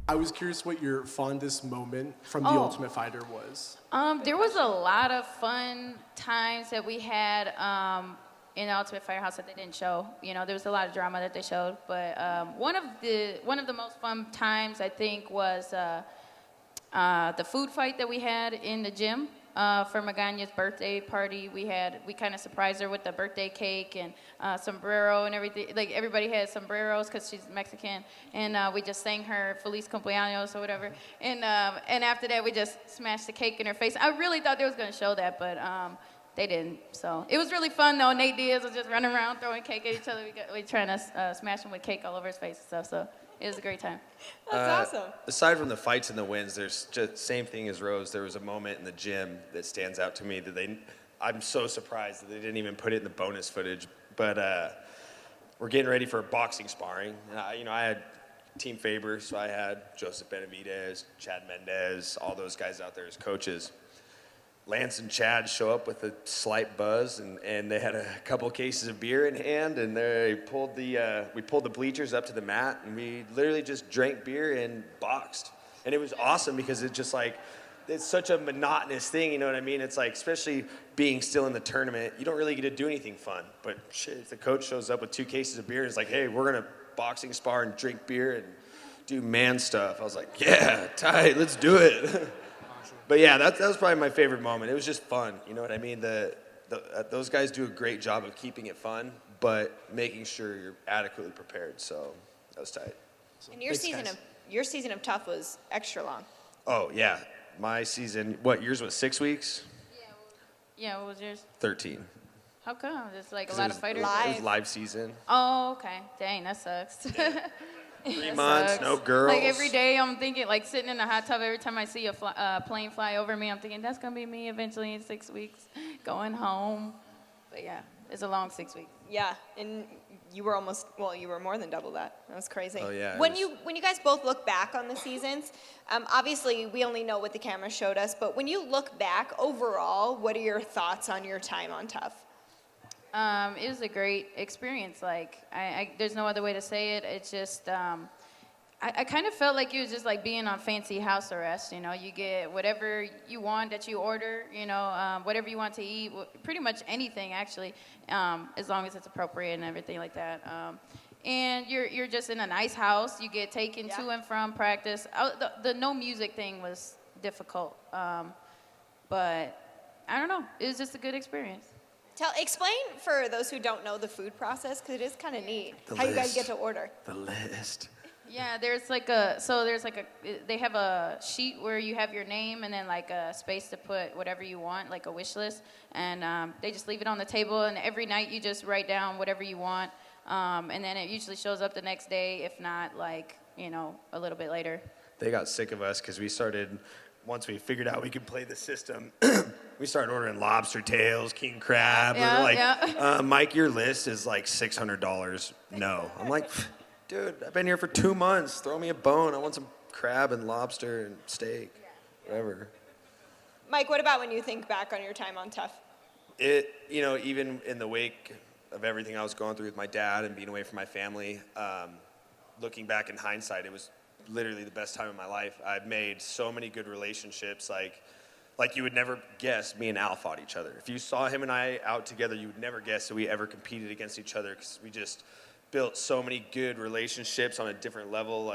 I was curious what your fondest moment from The Oh. Ultimate Fighter was. There was a lot of fun times that we had in Ultimate Firehouse that they didn't show. You know, there was a lot of drama that they showed, but one of the most fun times I think was the food fight that we had in the gym for Magana's birthday party. We kind of surprised her with the birthday cake and sombrero and everything. Like everybody had sombreros because she's Mexican, and we just sang her Feliz Cumpleaños or whatever. And after that, we just smashed the cake in her face. I really thought they was gonna show that, but they didn't. So it was really fun though. Nate Diaz was just running around throwing cake at each other. We trying to smash him with cake all over his face and stuff. So it was a great time. That's awesome. Aside from the fights and the wins, there's just same thing as Rose. There was a moment in the gym that stands out to me that I'm so surprised that they didn't even put it in the bonus footage. But we're getting ready for boxing sparring. And I had Team Faber, so I had Joseph Benavidez, Chad Mendez, all those guys out there as coaches. Lance and Chad show up with a slight buzz, and they had a couple cases of beer in hand, and we pulled the bleachers up to the mat, and we literally just drank beer and boxed. And it was awesome because it's just like, it's such a monotonous thing, you know what I mean? It's like, especially being still in the tournament, you don't really get to do anything fun. But shit, if the coach shows up with 2 cases of beer and it's like, hey, we're gonna boxing spar and drink beer and do man stuff, I was like, yeah, tight, let's do it. But yeah, that was probably my favorite moment. It was just fun, you know what I mean? Those guys do a great job of keeping it fun, but making sure you're adequately prepared. So that was tight. And your season of Tough was extra long. Oh yeah, my season. What yours was 6 weeks? Yeah, what was yours? 13. How come? There's like a 'Cause lot of fighters. It was live season. Oh, okay. Dang, that sucks. 3 months, Sucks. no girls. Like every day I'm thinking, like sitting in the hot tub, every time I see a plane fly over me, I'm thinking, that's going to be me eventually in 6 weeks, going home. But yeah, it's a long 6 weeks. Yeah, and you were you were more than double that. That was crazy. Oh, yeah, When you guys both look back on the seasons, obviously we only know what the camera showed us, but when you look back overall, what are your thoughts on your time on Tough? It was a great experience. Like, there's no other way to say it. It's just, I kind of felt like it was just like being on fancy house arrest. You know, you get whatever you want that you order, you know, whatever you want to eat, pretty much anything actually, as long as it's appropriate and everything like that. And you're just in a nice house. You get taken to and from practice. The no music thing was difficult, but I don't know. It was just a good experience. Explain for those who don't know the food process, because it is kind of neat how you guys get to order. The list. Yeah, they have a sheet where you have your name and then like a space to put whatever you want, like a wish list, and they just leave it on the table, and every night you just write down whatever you want, and then it usually shows up the next day, if not like, you know, a little bit later. They got sick of us because once we figured out we could play the system, we started ordering lobster tails, king crab. Yeah, They're like, Mike, your list is like $600. No. I'm like, dude, I've been here for 2 months. Throw me a bone. I want some crab and lobster and steak, whatever. Mike, what about when you think back on your time on Tough? Even in the wake of everything I was going through with my dad and being away from my family, looking back in hindsight, it was literally the best time of my life. I've made so many good relationships, like you would never guess me and Al fought each other. If you saw him and I out together, you would never guess that we ever competed against each other, because we just built so many good relationships on a different level.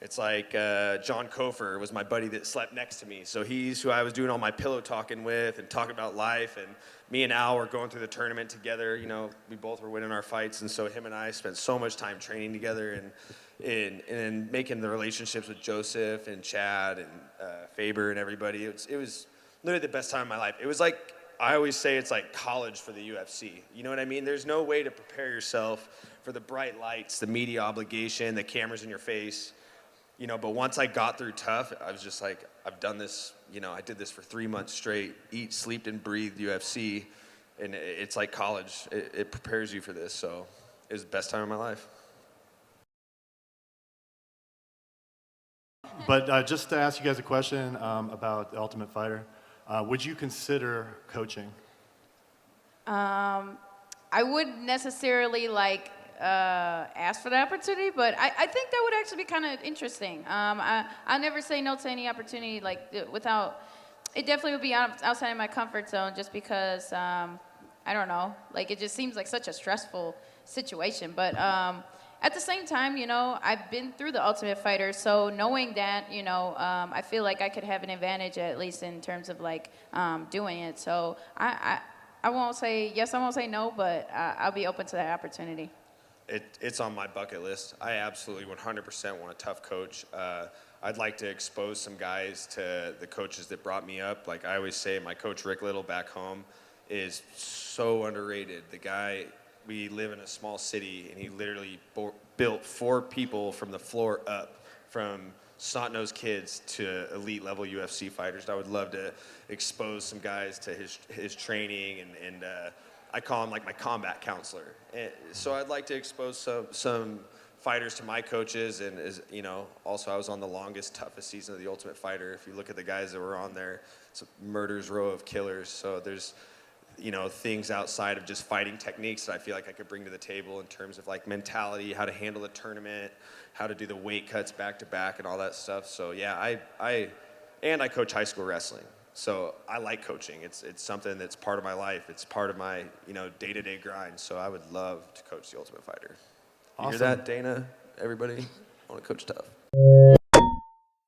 It's like John Kofer was my buddy that slept next to me, so he's who I was doing all my pillow talking with and talking about life, and me and Al were going through the tournament together. You know, we both were winning our fights, and so him and I spent so much time training together and making the relationships with Joseph and Chad and Faber and everybody. It was literally the best time of my life. It was like, I always say, it's like college for the UFC. You know what I mean? There's no way to prepare yourself for the bright lights, the media obligation, the cameras in your face. You know, but once I got through Tough, I was just like, I've done this, I did this for 3 months straight, eat, slept, and breathed UFC, and it's like college. It prepares you for this, so it was the best time of my life. But just to ask you guys a question about The Ultimate Fighter, would you consider coaching? I wouldn't necessarily asked for the opportunity, but I think that would actually be kind of interesting. I never say no to any opportunity without. It definitely would be outside of my comfort zone, just because I don't know. Like, it just seems like such a stressful situation, but. At the same time, I've been through the Ultimate Fighter, so knowing that, I feel like I could have an advantage, at least in terms of doing it. So I won't say yes, I won't say no, but I'll be open to that opportunity. It's on my bucket list. I absolutely 100% want a tough coach. I'd like to expose some guys to the coaches that brought me up. Like I always say, my coach Rick Little back home is so underrated. The guy. We live in a small city, and he literally built 4 people from the floor up, from snot-nosed kids to elite-level UFC fighters. I would love to expose some guys to his training, and I call him like my combat counselor. And so I'd like to expose some fighters to my coaches, and also I was on the longest, toughest season of the Ultimate Fighter. If you look at the guys that were on there, it's a murder's row of killers. So there's things outside of just fighting techniques that I feel like I could bring to the table in terms of mentality, how to handle the tournament, how to do the weight cuts back to back and all that stuff. So yeah, I coach high school wrestling. So I like coaching. It's something that's part of my life. It's part of my, day-to-day grind. So I would love to coach the Ultimate Fighter. You Awesome. hear that, Dana? Everybody? I want to coach tough.